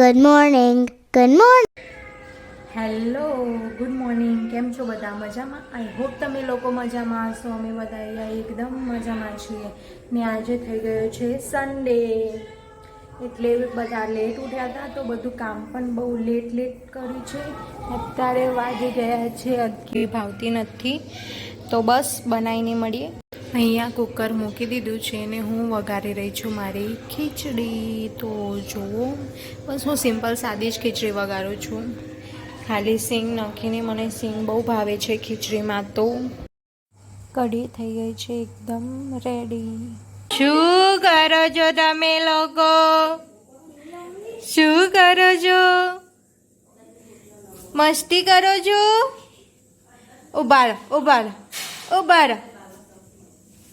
Good morning. Good morning. Hello good morning. કેમ છો બધા? મજામાં? આઈ હોપ તમે લોકો મજામાં હશો. અમે બધા અહીંયા એકદમ મજામાં છીએ ને આજે થઈ ગયો છે સન્ડે, એટલે બધા લેટ ઉઠ્યા હતા તો બધું કામ પણ બહુ લેટ કર્યું છે. અત્યારે વાગી ગયા છે 11. ભાવતી નથી તો બસ બનાવીને મળીએ. અહીંયા કુકર મૂકી દીધું છે ને હું વઘારી રહી છું મારી ખીચડી. તો જુઓ, બસ હું સિમ્પલ સાદી જ ખીચડી વઘારું છું, ખાલી સિંગ નાખીને. મને સિંગ બહુ ભાવે છે ખીચડીમાં. તો કઢી થઈ ગઈ છે એકદમ રેડી. શું કરો છો તમે લોકો? શું કરો છો? મસ્તી કરો છો? ઉભા રહો, ઉભા રહો, ઉભા રહો,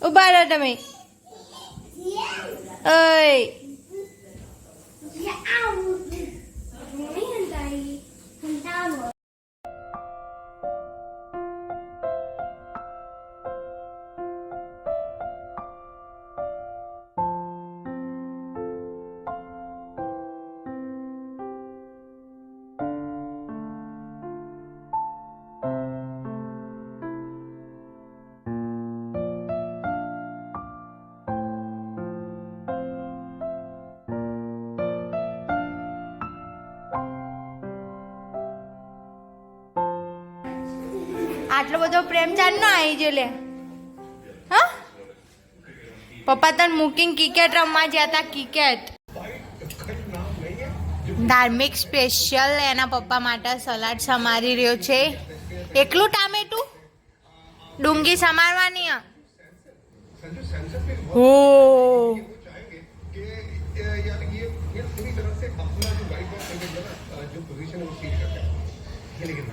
ઉભા રહો તમે. ઓય આટલો બધો પ્રેમ ચાલ ન આવી જો લે. હા, પપ્પા તને મૂકીને ક્રિકેટ રમવા ગયા હતા. ક્રિકેટ ધાર્મિક સ્પેશિયલ એના પપ્પા માટે સલાડ સમારી રહ્યો છે. એકલું ટામેટું ડુંગી સમારવાની. હો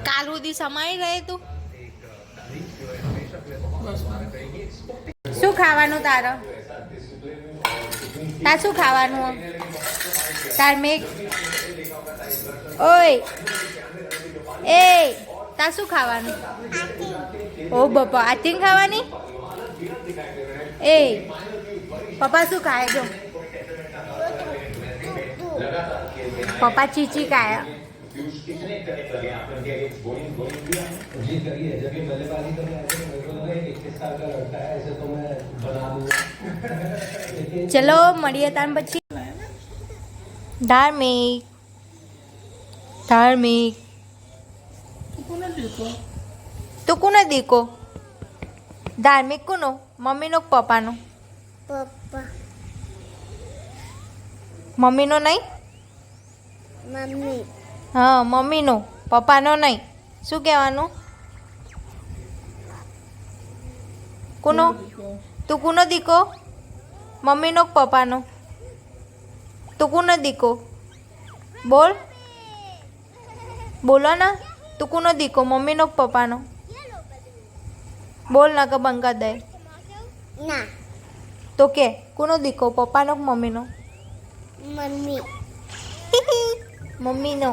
કાલ સુધી સમાઈ રહે તું. શું ખાવાનું તારે? તાર શું ખાવાનું? તાર મેઘ ઓય એ તાર શું ખાવાનું? ઓ બાપા, આથીંગ ખાવાની? એ પપ્પા શું ખાય? જો પપ્પા ચીચી ખાય. ચલો મળીએ તાર પછી. ધાર્મિક તું કોનો દીકો? ધાર્મિક કોનો? મમ્મીનો કે પપ્પાનો? Papa. મમ્મીનો નહીં? Mommy. હા મમ્મીનો, પપ્પાનો નહીં. શું કહેવાનું? કોનો? તું કોનો દીકો? મમ્મીનો કે પપ્પાનો? તું કોનો દીકો? બોલ, બોલો ને. તું કોનો દીકો? મમ્મીનો કે પપ્પાનો? બોલ ના કે બંધ કરી દે. Nah. તો કે કોનો દીકો? પપ્પાનો કે મમ્મીનો? Mommy. મમ્મીનો.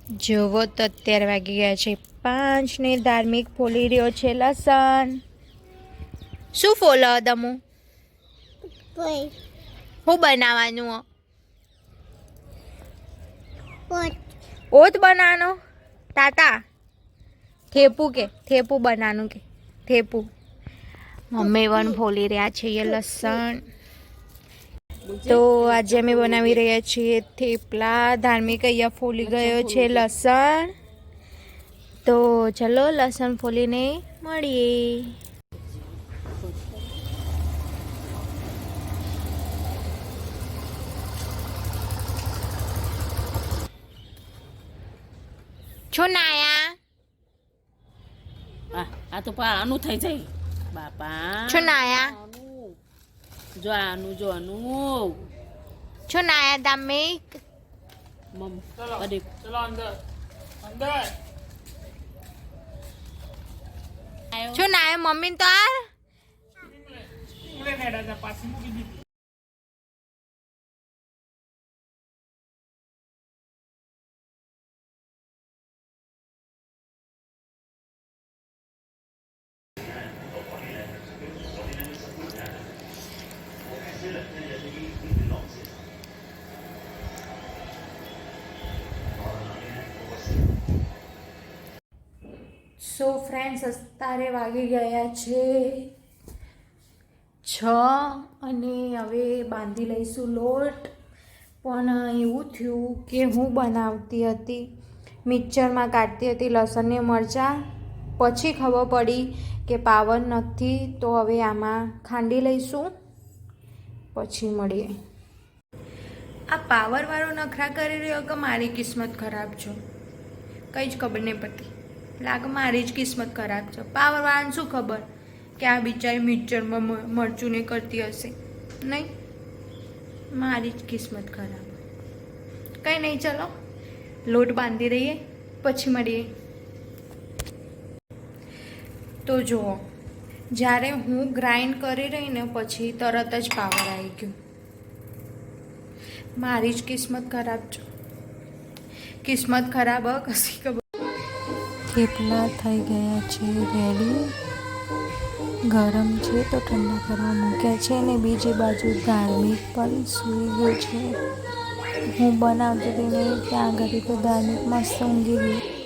જોવો તો અત્યારે વાગી ગયા છે 5 ને ધાર્મિક ફોલી રહ્યો છે લસણ. શું ફોલો દમું? કોઈ હું બનાવવાનું હો? પોત ઓત બનાવવાનો તાતા થેપું કે થેપું બનાવવાનું કે થેપું. મમ્મી વન ફોલી રહ્યા છે એ લસણ. તો આજે અમે બનાવી રહ્યા છીએ થેપલા. ધાર્મિક અહીંયા ફોલી ગયો છે લસણ. તો ચલો લસણ ફોલીને મળીએ. શું નાયા? આ તો પા આનું થઈ જાય બાપા. શું નાયા? જો આનું જો આનું શું નાયા ધાર્મિક? મમ અરે ચલો અંદર અંદર શું નાયા મમ્મી તો આ ઉલે નેડા તા પાછી મૂકી દીધી. સો ફ્રેન્ડ્સ અત્યારે વાગી ગયા છે 6 અને હવે બાંધી લઈશું લોટ. પણ એવું થયું કે હું બનાવતી હતી મિક્સરમાં કાઢતી હતી લસણ ને મરચાં. પછી ખબર પડી કે પાવર નથી, તો હવે આમાં ખાંડી લઈશું પછી મળીએ. આ પાવરવાળો નખરા કરી રહ્યો કે મારી કિસ્મત ખરાબ છે કંઈ જ ખબર નહીં પડતી. લાગે મારી જ કિસ્મત ખરાબ છે. પાવરવાળાને શું ખબર કે આ બિચારી મિક્સરમાં મરચું નહીં કરતી હશે. નહીં, મારી જ કિસ્મત ખરાબ. કંઈ નહીં, ચલો લોટ બાંધી રહીએ પછી મળીએ. તો જુઓ, જ્યારે હું ગ્રાઇન્ડ કરી રહી ને પછી તરત જ પાવર આવી ગયો. મારી જ કિસ્મત ખરાબ છે. કિસ્મત ખરાબ કશી ખબર. થેપલા થઈ ગયા છે રેડી. ગરમ છે તો ઠંડા કરવા મૂક્યા છે ને બીજી બાજુ ધાર્મિક પણ સૂઈ ગયો છે. હું બનાવતી હતી ને ત્યાં આગળ તો ધાર્મિક મસ્ત ઊંઘી ગઈ.